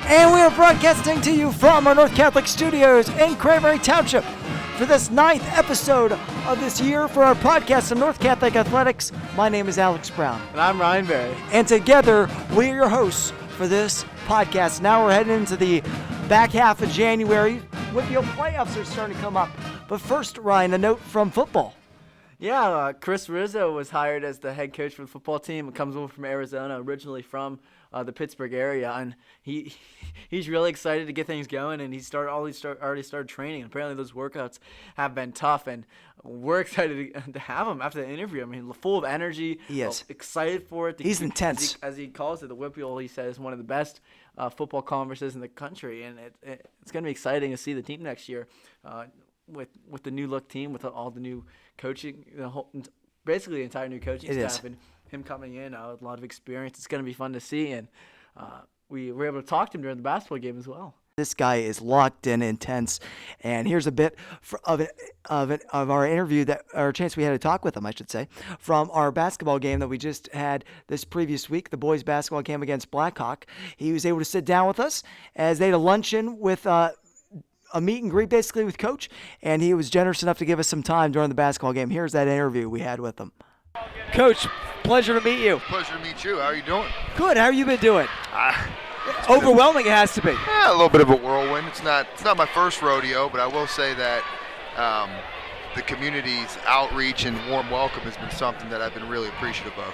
And we are broadcasting to you from our North Catholic studios in Cranberry Township for this 9th episode of this year for our podcast of North Catholic Athletics. My name is Alex Brown. And I'm Ryan Berry. And together, we are your hosts for this podcast. Now we're heading into the back half of January. Whitfield playoffs are starting to come up. But first, Ryan, a note from football. Yeah, Chris Rizzo was hired as the head coach for the football team. It comes over from Arizona, originally from the Pittsburgh area, and he's really excited to get things going. And already started training. Apparently, those workouts have been tough, and we're excited to have him after the interview. I mean, full of energy. He is excited for it. He's intense, as he calls it. The Whitfield, he says, one of the best football conferences in the country, and it's going to be exciting to see the team next year with the new look team, with all the new coaching, basically the entire new coaching staff, and him coming in, a lot of experience. It's going to be fun to see, and we were able to talk to him during the basketball game as well. This guy is locked in, intense, and here's a bit of our interview or chance we had to talk with him, I should say, from our basketball game that we just had this previous week, the boys basketball game against Blackhawk. He was able to sit down with us as they had a luncheon with a meet and greet basically with Coach, and he was generous enough to give us some time during the basketball game. Here's that interview we had with him. Coach, pleasure to meet you. Pleasure to meet you. How are you doing? Good. How have you been doing? Overwhelming it has to be. Yeah, a little bit of a whirlwind. It's not my first rodeo, but I will say that the community's outreach and warm welcome has been something that I've been really appreciative of.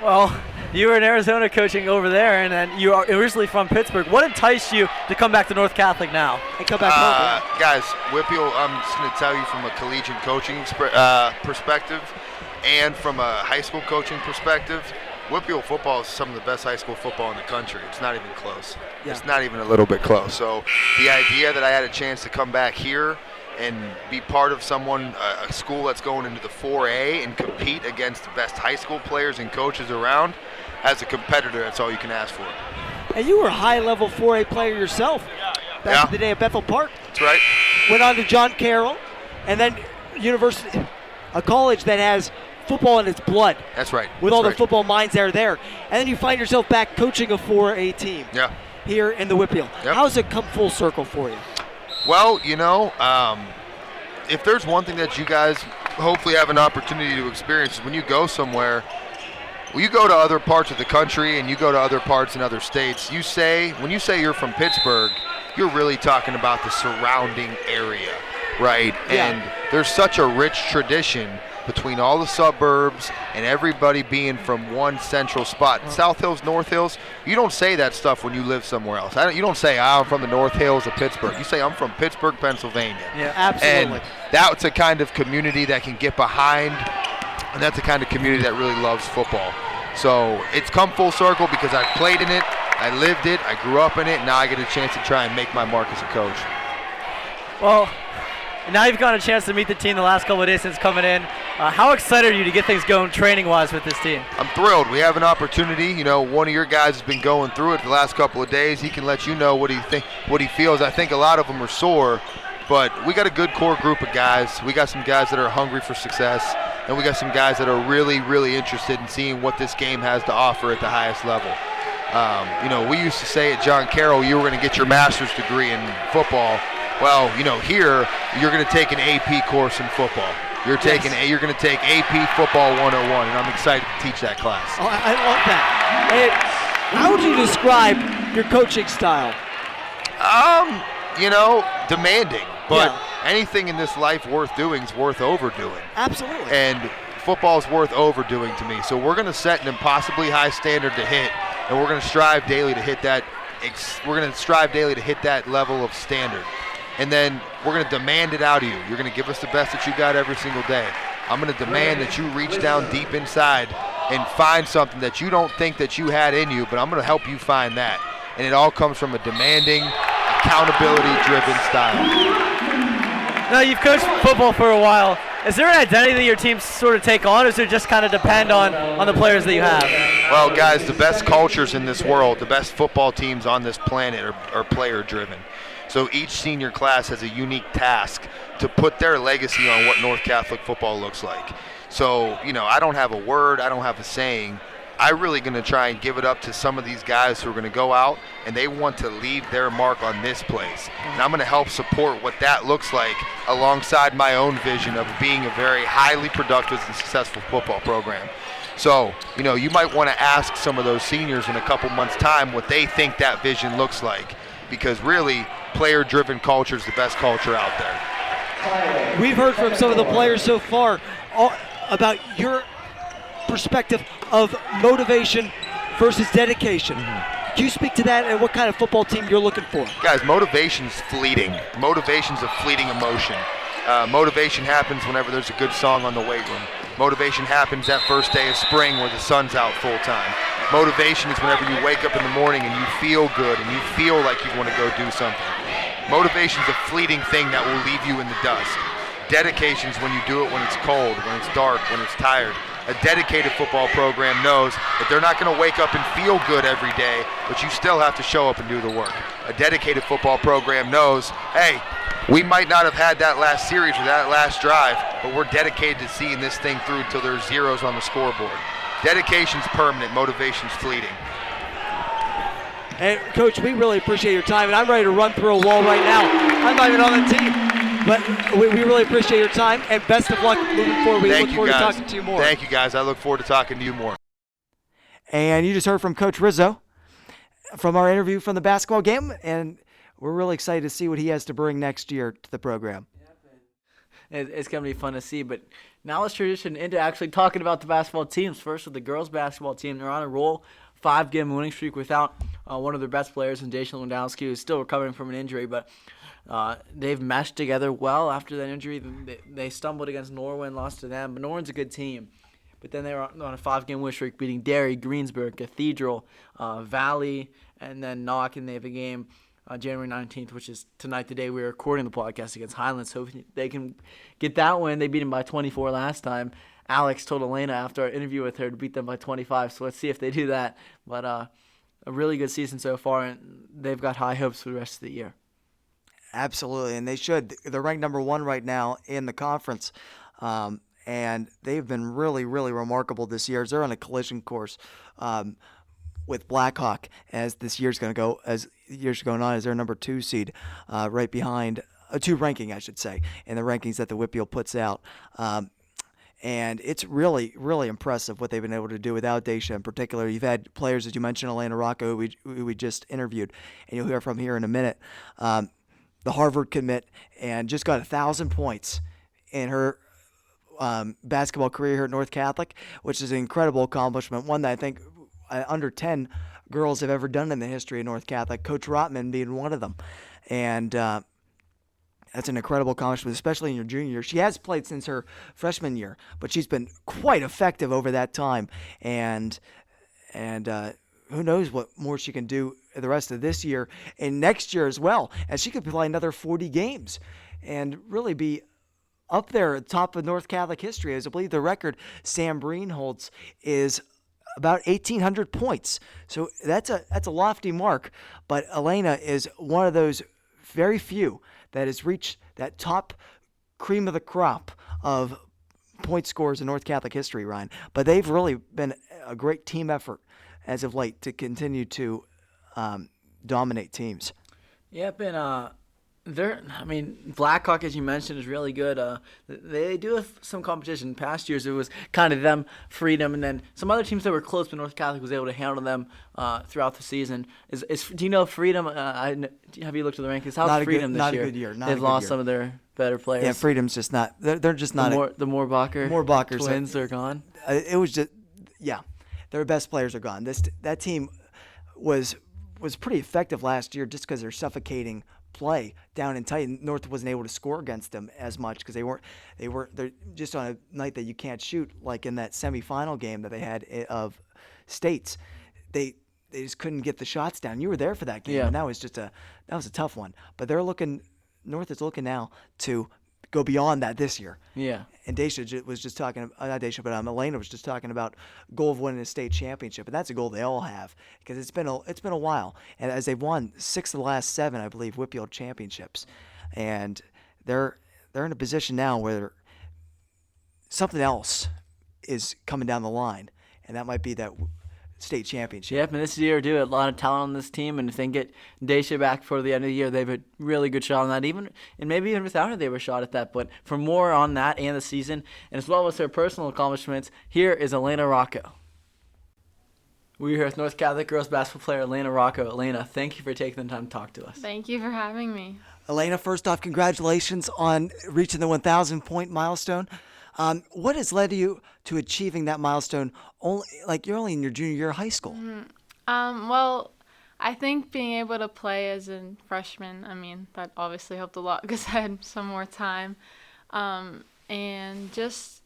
Well, you were in Arizona coaching over there, and then you are originally from Pittsburgh. What enticed you to come back to North Catholic now and come back home? Guys, Whitfield, I'm just going to tell you from a collegiate coaching perspective and from a high school coaching perspective, Whitfield football is some of the best high school football in the country. It's not even close. Yeah. It's not even a little bit close. So the idea that I had a chance to come back here and be part of a school that's going into the 4A and compete against the best high school players and coaches around, as a competitor, that's all you can ask for. And you were a high-level 4A player yourself back in the day at Bethel Park. That's right. Went on to John Carroll, and then university, a college that has football in its blood. That's right. With all the football minds that are there. And then you find yourself back coaching a 4A team here in the Whitfield. Yep. How's it come full circle for you? Well, if there's one thing that you guys hopefully have an opportunity to experience is when you go somewhere, when you go to other parts of the country and you go to other parts in other states, when you say you're from Pittsburgh, you're really talking about the surrounding area, right? Yeah. And there's such a rich tradition between all the suburbs and everybody being from one central spot. South Hills, North Hills, you don't say that stuff when you live somewhere else. You don't say, I'm from the North Hills of Pittsburgh. You say, I'm from Pittsburgh, Pennsylvania. Yeah, absolutely. And that's a kind of community that can get behind, and that's the kind of community that really loves football. So it's come full circle because I played in it, I lived it, I grew up in it, and now I get a chance to try and make my mark as a coach. Well, now you've gotten a chance to meet the team the last couple of days since coming in. How excited are you to get things going training-wise with this team? I'm thrilled. We have an opportunity. One of your guys has been going through it the last couple of days. He can let you know what he feels. I think a lot of them are sore, but we got a good core group of guys. We got some guys that are hungry for success, and we got some guys that are really, really interested in seeing what this game has to offer at the highest level. We used to say at John Carroll, you were going to get your master's degree in football. Well, here you're going to take an AP course in football. You're going to take AP Football 101, and I'm excited to teach that class. Oh, I love that. How would you describe your coaching style? Demanding, but anything in this life worth doing is worth overdoing. Absolutely. And football is worth overdoing to me. So we're going to set an impossibly high standard to hit, and we're going to strive daily to hit that. Level of standard. And then we're going to demand it out of you. You're going to give us the best that you got every single day. I'm going to demand that you reach down deep inside and find something that you don't think that you had in you, but I'm going to help you find that. And it all comes from a demanding, accountability-driven style. Now, you've coached football for a while. Is there an identity that your teams sort of take on, or does it just kind of depend on the players that you have? Well, guys, the best cultures in this world, the best football teams on this planet are player-driven. So each senior class has a unique task to put their legacy on what North Catholic football looks like. So, I don't have a word, I don't have a saying. I'm really going to try and give it up to some of these guys who are going to go out and they want to leave their mark on this place. And I'm going to help support what that looks like alongside my own vision of being a very highly productive and successful football program. So, you might want to ask some of those seniors in a couple months' time what they think that vision looks like, because really, player-driven culture is the best culture out there. We've heard from some of the players so far about your perspective of motivation versus dedication. Can you speak to that and what kind of football team you're looking for? Guys, motivation's fleeting. Motivation's a fleeting emotion. Motivation happens whenever there's a good song on the weight room. Motivation happens that first day of spring where the sun's out full time. Motivation is whenever you wake up in the morning and you feel good and you feel like you want to go do something. Motivation's a fleeting thing that will leave you in the dust. Dedication's when you do it when it's cold, when it's dark, when it's tired. A dedicated football program knows that they're not going to wake up and feel good every day, but you still have to show up and do the work. A dedicated football program knows, hey, we might not have had that last series or that last drive, but we're dedicated to seeing this thing through until there's zeros on the scoreboard. Dedication's permanent, motivation's fleeting. And Coach, we really appreciate your time, and I'm ready to run through a wall right now. I'm not even on the team, but we really appreciate your time, and best of luck moving forward. We look forward to talking to you more. Thank you, guys. I look forward to talking to you more. And you just heard from Coach Rizzo from our interview from the basketball game, and we're really excited to see what he has to bring next year to the program. It's going to be fun to see, but now let's transition into actually talking about the basketball teams. First with the girls basketball team, they're on a roll, 5-game winning streak without one of their best players, in Daisha Lewandowski, who's still recovering from an injury, but they've meshed together well after that injury. They stumbled against Norway and lost to them, but Norway's a good team. But then they were on a 5-game win streak, beating Derry, Greensburg, Cathedral, Valley, and then Knock, and they have a game January 19th, which is tonight, the day we're recording the podcast, against Highlands. So if they can get that win, they beat them by 24 last time. Alex told Alayna after our interview with her to beat them by 25, so let's see if they do that. But a really good season so far, and they've got high hopes for the rest of the year. Absolutely, and they should. They're ranked number 1 right now in the conference, and they've been really, really remarkable this year. They're on a collision course with Blackhawk as this year's going to go, as years going on, as their number 2 seed, right behind a 2 ranking, I should say, in the rankings that the Whitfield puts out. And it's really, really impressive what they've been able to do without Daisha in particular. You've had players, as you mentioned, Alayna Rocco, who we just interviewed, and you'll hear from here in a minute. The Harvard commit, and just got 1,000 points in her basketball career here at North Catholic, which is an incredible accomplishment, one that I think under 10 girls have ever done in the history of North Catholic, Coach Rotman being one of them. And that's an incredible accomplishment, especially in your junior year. She has played since her freshman year, but she's been quite effective over that time. And who knows what more she can do the rest of this year and next year as well, as she could play another 40 games and really be up there at the top of North Catholic history. As I believe the record Sam Breen holds is about 1,800 points. So that's a lofty mark, but Alayna is one of those very few that has reached that top cream of the crop of point scorers in North Catholic history, Ryan. But they've really been a great team effort as of late to continue to dominate teams. Yep, and Blackhawk, as you mentioned, is really good. They do have some competition. In past years, it was kind of them, Freedom, and then some other teams that were close, but North Catholic was able to handle them throughout the season. Do you know Freedom? Have you looked at the rankings? How's Freedom this year? Not a good year. They've lost some of their better players. Yeah, Freedom's just not. They're just not. The Moorbacher twins are gone. It was just, yeah, their best players are gone. That team was pretty effective last year just because they're suffocating play down and tight. North wasn't able to score against them as much because they're just on a night that you can't shoot, like in that semifinal game that they had of States. They just couldn't get the shots down. You were there for that game, yeah. And that was a tough one. But North is looking now to go beyond that this year. Yeah. And Daisha was just talking, not Daisha, but Alayna was just talking about goal of winning a state championship, and that's a goal they all have because it's been a while. And as they've won 6 of the last 7, I believe, Whitfield championships, and they're in a position now where something else is coming down the line, and that might be that state championship. Yep, and this year, a lot of talent on this team, and if they can get Daisha back before the end of the year, they have a really good shot on that. And maybe even without her, they have a shot at that. But for more on that and the season, and as well as her personal accomplishments, here is Alayna Rocco. We're here with North Catholic girls basketball player Alayna Rocco. Alayna, thank you for taking the time to talk to us. Thank you for having me. Alayna, first off, congratulations on reaching the 1,000-point milestone. What has led you to achieving that milestone? You're only in your junior year of high school. Well, I think being able to play as a freshman, that obviously helped a lot because I had some more time. And just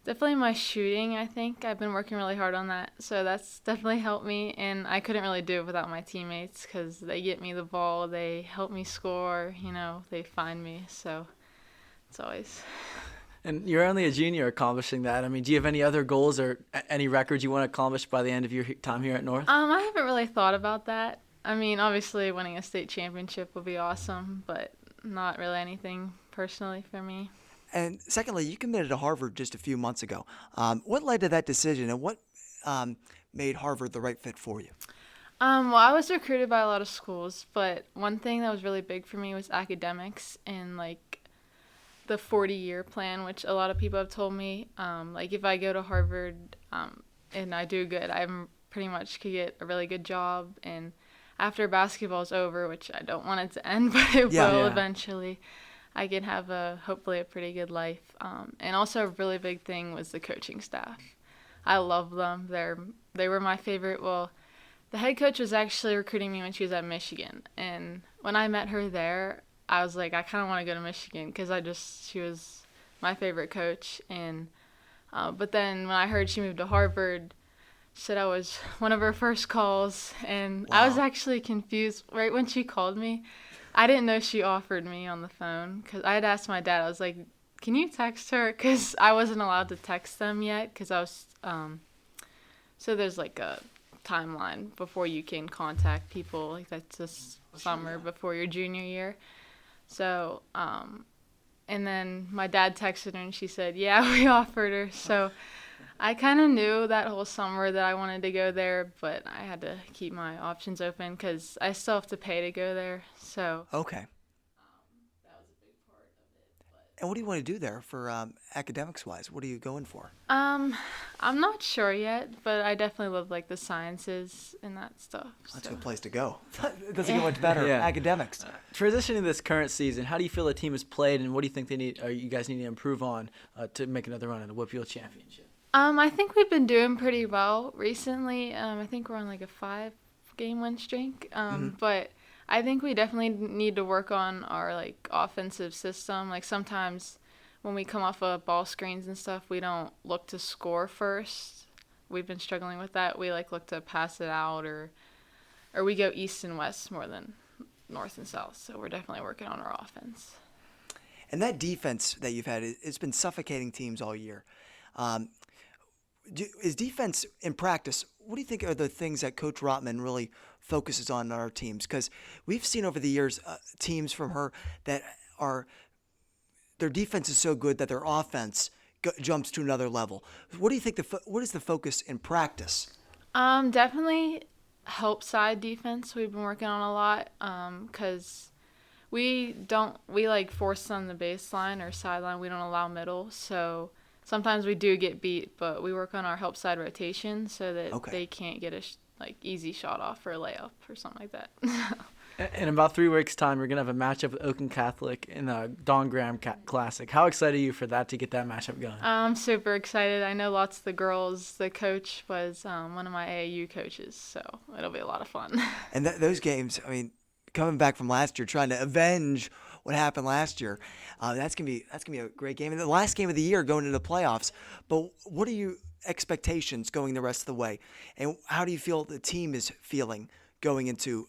definitely my shooting, I think. I've been working really hard on that. So that's definitely helped me. And I couldn't really do it without my teammates because they get me the ball. They help me score. They find me. So it's always... And you're only a junior accomplishing that. Do you have any other goals or any records you want to accomplish by the end of your time here at North? I haven't really thought about that. Obviously winning a state championship would be awesome, but not really anything personally for me. And secondly, you committed to Harvard just a few months ago. What led to that decision, and what made Harvard the right fit for you? Well, I was recruited by a lot of schools, but one thing that was really big for me was academics and the 40-year plan, which a lot of people have told me. If I go to Harvard and I do good, I pretty much could get a really good job. And after basketball's over, which I don't want it to end, but it will eventually, I can have hopefully a pretty good life. And also a really big thing was the coaching staff. I love them. They were my favorite. Well, the head coach was actually recruiting me when she was at Michigan. And when I met her there, I was like, I kind of want to go to Michigan because she was my favorite coach. And but then when I heard she moved to Harvard, she said I was one of her first calls. And Wow. I was actually confused right when she called me. I didn't know she offered me on the phone because I had asked my dad. I was like, can you text her? Because I wasn't allowed to text them yet because I was so there's a timeline before you can contact people. That's this summer before your junior year. So, and then my dad texted her and she said, yeah, we offered her. So I kind of knew that whole summer that I wanted to go there, but I had to keep my options open because I still have to pay to go there. So Okay. that was a big part of it. And what do you want to do there for academics-wise? What are you going for? I'm not sure yet, but I definitely love the sciences and that stuff. That's so. a good place to go. It doesn't get much better. Yeah. Academics. Transitioning this current season, how do you feel the team has played, and what do you think you guys need to improve on to make another run at the Whitfield Championship? I think we've been doing pretty well recently. I think we're on a 5-game win streak. But I think we definitely need to work on our offensive system. Sometimes when we come off of ball screens and stuff, we don't look to score first. We've been struggling with that. We look to pass it out or we go east and west more than north and south. So we're definitely working on our offense. And that defense that you've had, it's been suffocating teams all year. Is defense in practice, what do you think are the things that Coach Rotman really focuses on in our teams? Because we've seen over the years teams from her that their defense is so good that their offense jumps to another level. What do you think what is the focus in practice? Definitely help side defense. We've been working on a lot because we force them the baseline or sideline. We don't allow middle, so sometimes we do get beat, but we work on our help side rotation so that they can't get a easy shot off or a layup or something like that. In about 3 weeks' time, we're going to have a matchup with Oakland Catholic in the Don Graham Classic. How excited are you for that, to get that matchup going? I'm super excited. I know lots of the girls. The coach was one of my AAU coaches, so it'll be a lot of fun. And those games, coming back from last year, trying to avenge what happened last year, that's gonna be a great game. And the last game of the year going into the playoffs. But what are your expectations going the rest of the way? And how do you feel the team is feeling going into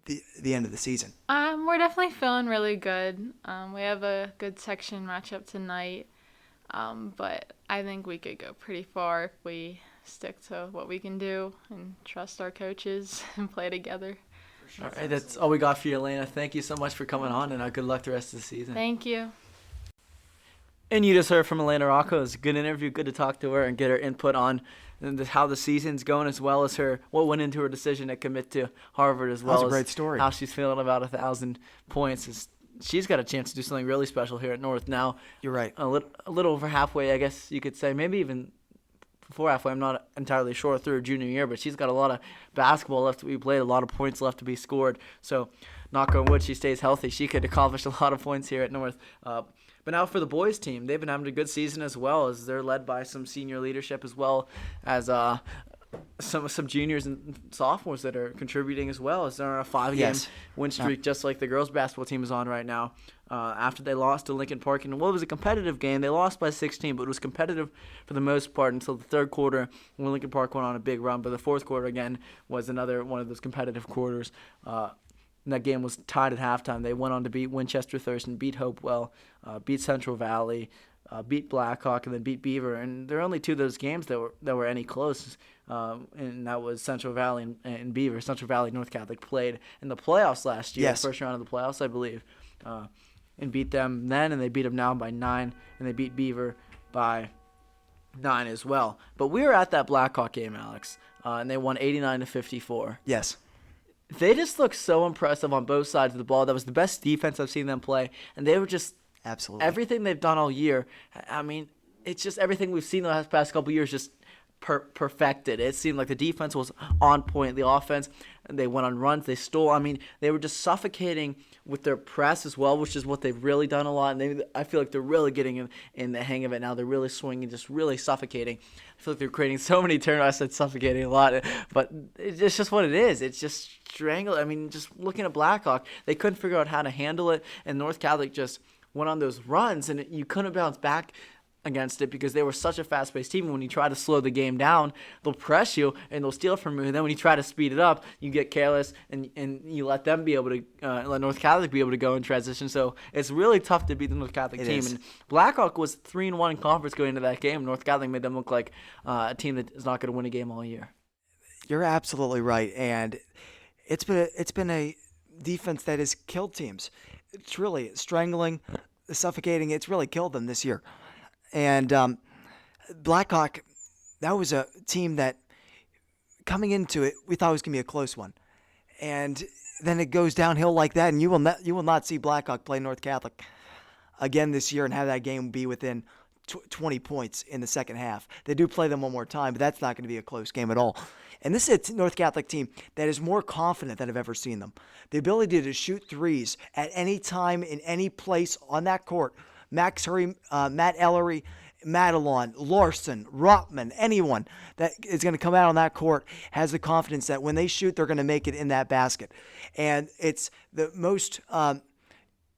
the end of the season? We're definitely feeling really good. We have a good section matchup tonight, but I think we could go pretty far if we stick to what we can do and trust our coaches and play together. All right, that's all we got for you, Alayna. Thank you so much for coming on, and good luck the rest of the season. Thank you. And you just heard from Alayna Rocco. It was a good interview. Good to talk to her and get her input on how the season's going, as well as what went into her decision to commit to Harvard, as well That's a as great story. how she's feeling about 1,000 points. She's got a chance to do something really special here at North now. You're right. A little over halfway, I guess you could say. Maybe even before halfway. I'm not entirely sure through her junior year, but she's got a lot of basketball left to be played, a lot of points left to be scored. So, knock on wood, she stays healthy. She could accomplish a lot of points here at North. But now for the boys team, they've been having a good season, as well as they're led by some senior leadership, as well as some juniors and sophomores that are contributing, as well as they're on a 5-game win streak, just like the girls basketball team is on right now. After they lost to Lincoln Park in what was a competitive game, they lost by 16, but it was competitive for the most part until the third quarter when Lincoln Park went on a big run. But the fourth quarter again was another one of those competitive quarters. And that game was tied at halftime. They went on to beat Winchester Thurston, beat Hopewell, beat Central Valley, beat Blackhawk, and then beat Beaver. And there are only two of those games that were any close, and that was Central Valley and Beaver. Central Valley North Catholic played in the playoffs last year, the first round of the playoffs, I believe, and beat them then, and they beat them now by 9, and they beat Beaver by 9 as well. But we were at that Blackhawk game, Alex, and they won 89-54. Yes. They just look so impressive on both sides of the ball. That was the best defense I've seen them play. And they were just absolutely everything they've done all year. I mean, it's just everything we've seen the past couple of years just perfected. It seemed like the defense was on point. The offense, they went on runs. They stole. I mean, they were just suffocating with their press as well, which is what they've really done a lot. And I feel like they're really getting in the hang of it now. They're really swinging, just really suffocating. I feel like they're creating so many turnovers. I said suffocating a lot, but it's just what it is. It's just strangled. I mean, just looking at Blackhawk, they couldn't figure out how to handle it, and North Catholic just went on those runs, and you couldn't bounce back against it because they were such a fast-paced team. And when you try to slow the game down, they'll press you and they'll steal from you. And then when you try to speed it up, you get careless and you let them be able to let North Catholic be able to go in transition. So it's really tough to beat the North Catholic team. And Blackhawk was 3-1 in conference going into that game. North Catholic made them look like a team that is not going to win a game all year. You're absolutely right, and it's been a defense that has killed teams. It's really strangling, suffocating. It's really killed them this year. And Blackhawk, that was a team that coming into it, we thought it was going to be a close one. And then it goes downhill like that, and you will not see Blackhawk play North Catholic again this year and have that game be within 20 points in the second half. They do play them one more time, but that's not going to be a close game at all. And this is a North Catholic team that is more confident than I've ever seen them. The ability to shoot threes at any time in any place on that court. Max Hurry, Matt Ellery, Madelon, Larson, Rotman, anyone that is going to come out on that court has the confidence that when they shoot, they're going to make it in that basket. And it's the most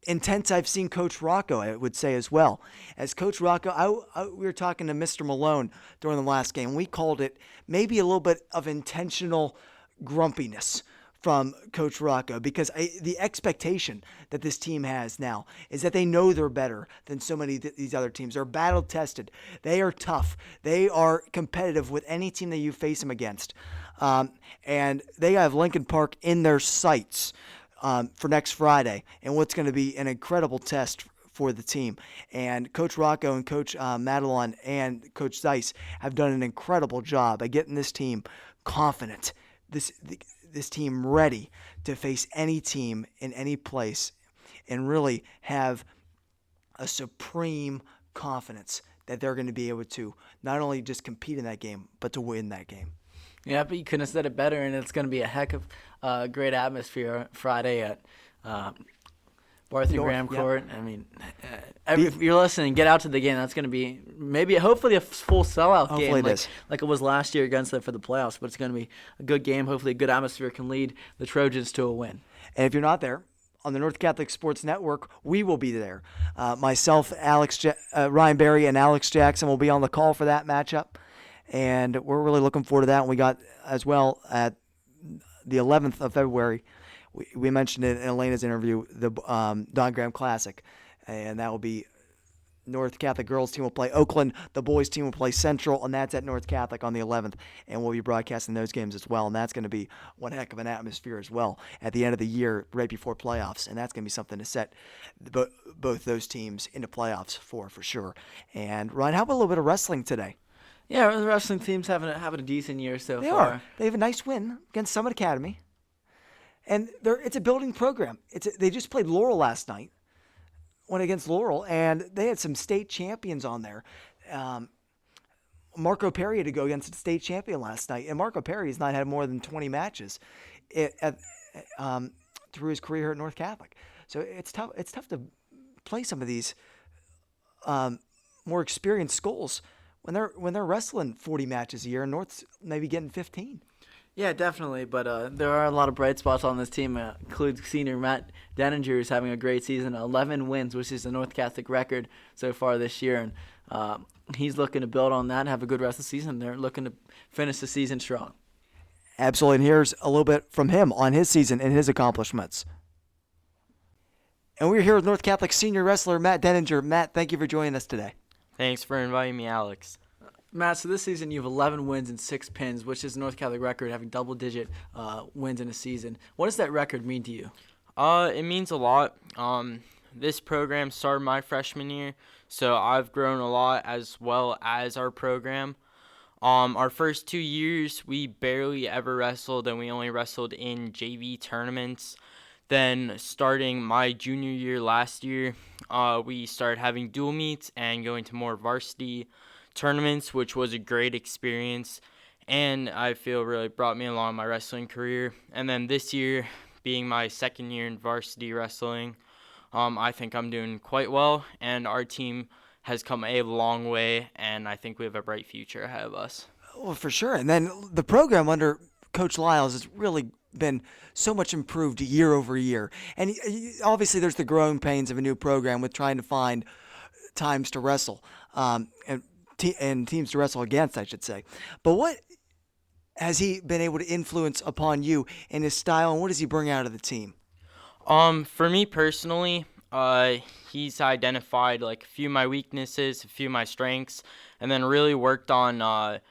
intense I've seen Coach Rocco, I would say, as well. As Coach Rocco, we were talking to Mr. Malone during the last game. We called it maybe a little bit of intentional grumpiness from Coach Rocco, because the expectation that this team has now is that they know they're better than so many of these other teams. They're battle-tested. They are tough. They are competitive with any team that you face them against. And they have Lincoln Park in their sights for next Friday, and what's going to be an incredible test for the team. And Coach Rocco and Coach Madelon and Coach Zeiss have done an incredible job at getting this team confident, this team ready to face any team in any place, and really have a supreme confidence that they're going to be able to not only just compete in that game, but to win that game. Yeah, but you couldn't have said it better, and it's going to be a heck of great atmosphere Friday at Barthy Graham Court. I mean, if you're listening, get out to the game. That's going to be hopefully a full sellout game like it was last year against them for the playoffs, but it's going to be a good game. Hopefully a good atmosphere can lead the Trojans to a win. And if you're not there, on the North Catholic Sports Network, we will be there. Myself, Ryan Berry, and Alex Jackson will be on the call for that matchup. And we're really looking forward to that. And we got, as well, at the 11th of February, we mentioned it in Alayna's interview, the Don Graham Classic. And that will be North Catholic girls team will play Oakland. The boys team will play Central, and that's at North Catholic on the 11th. And we'll be broadcasting those games as well. And that's going to be one heck of an atmosphere as well at the end of the year, right before playoffs. And that's going to be something to set both those teams into playoffs for sure. And Ryan, how about a little bit of wrestling today? Yeah, the wrestling team's having a decent year so They far. are. They have a nice win against Summit Academy. And it's a building program. They just played Laurel last night. Went against Laurel, and they had some state champions on there. Marco Perry had to go against a state champion last night, and Marco Perry has not had more than 20 matches through his career here at North Catholic. So it's tough. It's tough to play some of these more experienced schools when they're wrestling 40 matches a year, and North's maybe getting 15. Yeah, definitely. But there are a lot of bright spots on this team. Includes senior Matt Denninger, who's having a great season, 11 wins, which is the North Catholic record so far this year. And he's looking to build on that and have a good rest of the season. They're looking to finish the season strong. Absolutely. And here's a little bit from him on his season and his accomplishments. And we're here with North Catholic senior wrestler Matt Denninger. Matt, thank you for joining us today. Thanks for inviting me, Alex. Matt, so this season you have 11 wins and 6 pins, which is the North Catholic record, having double-digit wins in a season. What does that record mean to you? It means a lot. This program started my freshman year, so I've grown a lot as well as our program. Our first 2 years, we barely ever wrestled, and we only wrestled in JV tournaments. Then starting my junior year last year, we started having dual meets and going to more varsity tournaments, which was a great experience, and I feel really brought me along my wrestling career. And then this year, being my second year in varsity wrestling, I think I'm doing quite well, and our team has come a long way, and I think we have a bright future ahead of us. Well, for sure. And then the program under Coach Lyles has really been so much improved year over year. And obviously there's the growing pains of a new program with trying to find times to wrestle and teams to wrestle against, I should say. But what has he been able to influence upon you in his style, and what does he bring out of the team? For me personally, he's identified like a few of my weaknesses, a few of my strengths, and then really worked on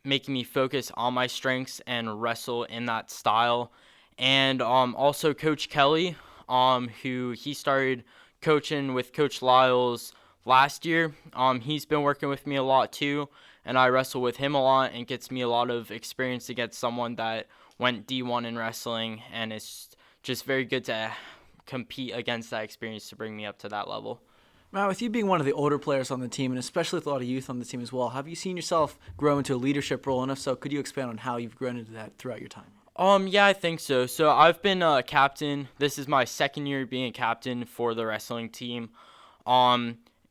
making me focus on my strengths and wrestle in that style. And also Coach Kelly, who he started coaching with Coach Lyles last year. He's been working with me a lot too, and I wrestle with him a lot, and gets me a lot of experience against someone that went D1 in wrestling, and it's just very good to compete against that experience to bring me up to that level. Matt, with you being one of the older players on the team, and especially with a lot of youth on the team as well, have you seen yourself grow into a leadership role? And if so, could you expand on how you've grown into that throughout your time? Yeah, I think so. So I've been a captain. This is my second year being a captain for the wrestling team.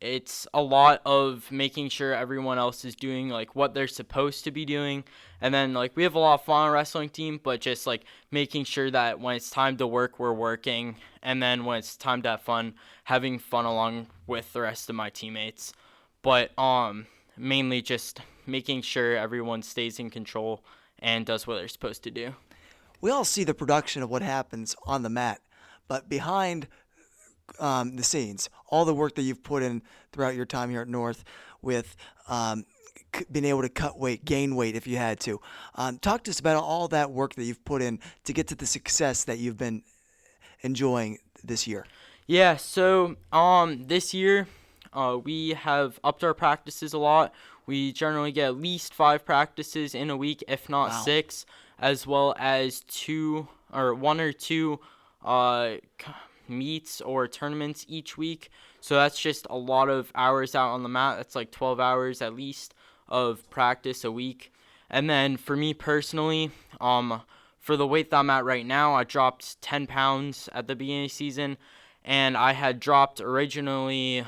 It's a lot of making sure everyone else is doing like what they're supposed to be doing. And then like we have a lot of fun on a wrestling team, but just like making sure that when it's time to work, we're working. And then when it's time to have fun, having fun along with the rest of my teammates. But mainly just making sure everyone stays in control and does what they're supposed to do. We all see the production of what happens on the mat, but behind the scenes, all the work that you've put in throughout your time here at North with being able to cut weight, gain weight if you had to. Talk to us about all that work that you've put in to get to the success that you've been enjoying this year. Yeah, so this year we have upped our practices a lot. We generally get at least 5 practices in a week, if not 6, as well as 1 or 2 meets or tournaments each week. So that's just a lot of hours out on the mat. That's like 12 hours at least of practice a week. And then for me personally, for the weight that I'm at right now, I dropped 10 pounds at the beginning of the season, and I had dropped originally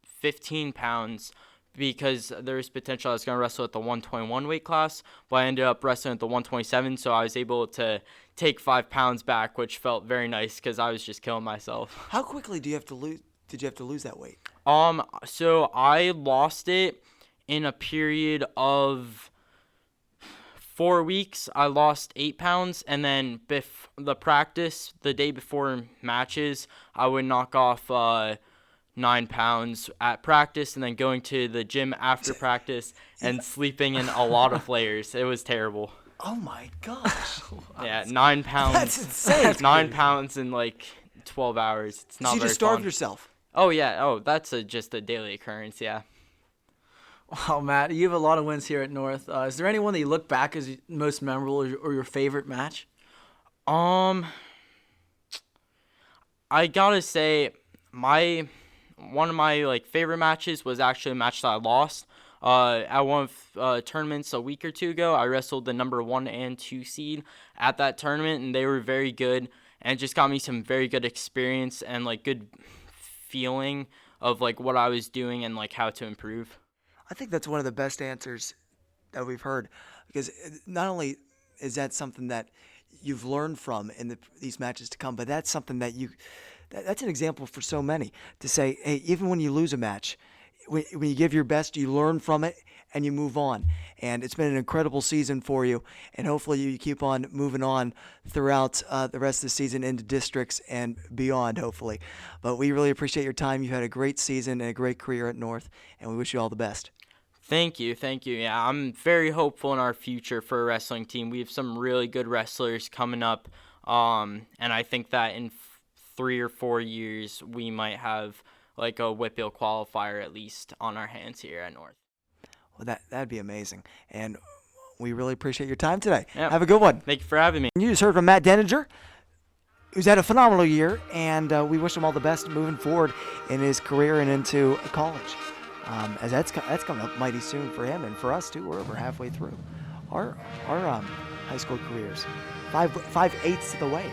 15 pounds because there was potential I was going to wrestle at the 121 weight class, but I ended up wrestling at the 127, so I was able to take 5 pounds back, which felt very nice because I was just killing myself. How quickly did you have to lose that weight? So I lost it in a period of 4 weeks. I lost 8 pounds, and then the practice, the day before matches, I would knock off 9 pounds at practice and then going to the gym after practice and sleeping in a lot of layers. It was terrible. Oh my gosh. Yeah, 9 pounds. That's insane. 9 pounds in like 12 hours. It's not So you very just starved fun. yourself. Oh, yeah. Oh, that's just a daily occurrence, yeah. Wow, Matt, you have a lot of wins here at North. Is there anyone that you look back as most memorable or your favorite match? I gotta say, one of my like favorite matches was actually a match that I lost. At one of tournaments a week or two ago, I wrestled the number 1 and 2 seed at that tournament, and they were very good, and it just got me some very good experience and like good feeling of like what I was doing and like how to improve. I think that's one of the best answers that we've heard, because not only is that something that you've learned from in these matches to come, but that's something that that's an example for so many to say, hey, even when you lose a match, when you give your best, you learn from it and you move on. And it's been an incredible season for you, and hopefully you keep on moving on throughout the rest of the season into districts and beyond, hopefully. But we really appreciate your time. You've had a great season and a great career at North, and we wish you all the best. Thank you. Yeah, I'm very hopeful in our future for a wrestling team. We have some really good wrestlers coming up, and I think that in 3 or 4 years we might have like a Whitfield qualifier at least on our hands here at North. Well, that'd be amazing, and we really appreciate your time today. Yep. Have a good one. Thank you for having me. You just heard from Matt Denninger, who's had a phenomenal year, and we wish him all the best moving forward in his career and into college. As that's coming up mighty soon for him and for us too. We're halfway through our high school careers, 5/8 of the way,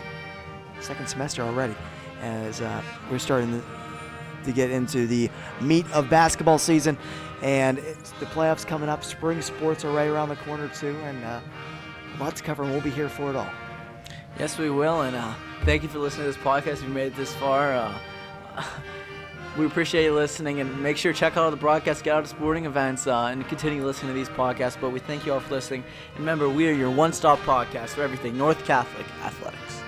second semester already, as we're starting to get into the meat of basketball season, and the playoffs coming up. Spring sports are right around the corner too, and lots to cover, and we'll be here for it all. Yes, we will, and thank you for listening to this podcast. If you made it this far, we appreciate you listening, and make sure to check out all the broadcasts, get out to sporting events, and continue listening to these podcasts. But we thank you all for listening. And remember, we are your one-stop podcast for everything North Catholic athletics.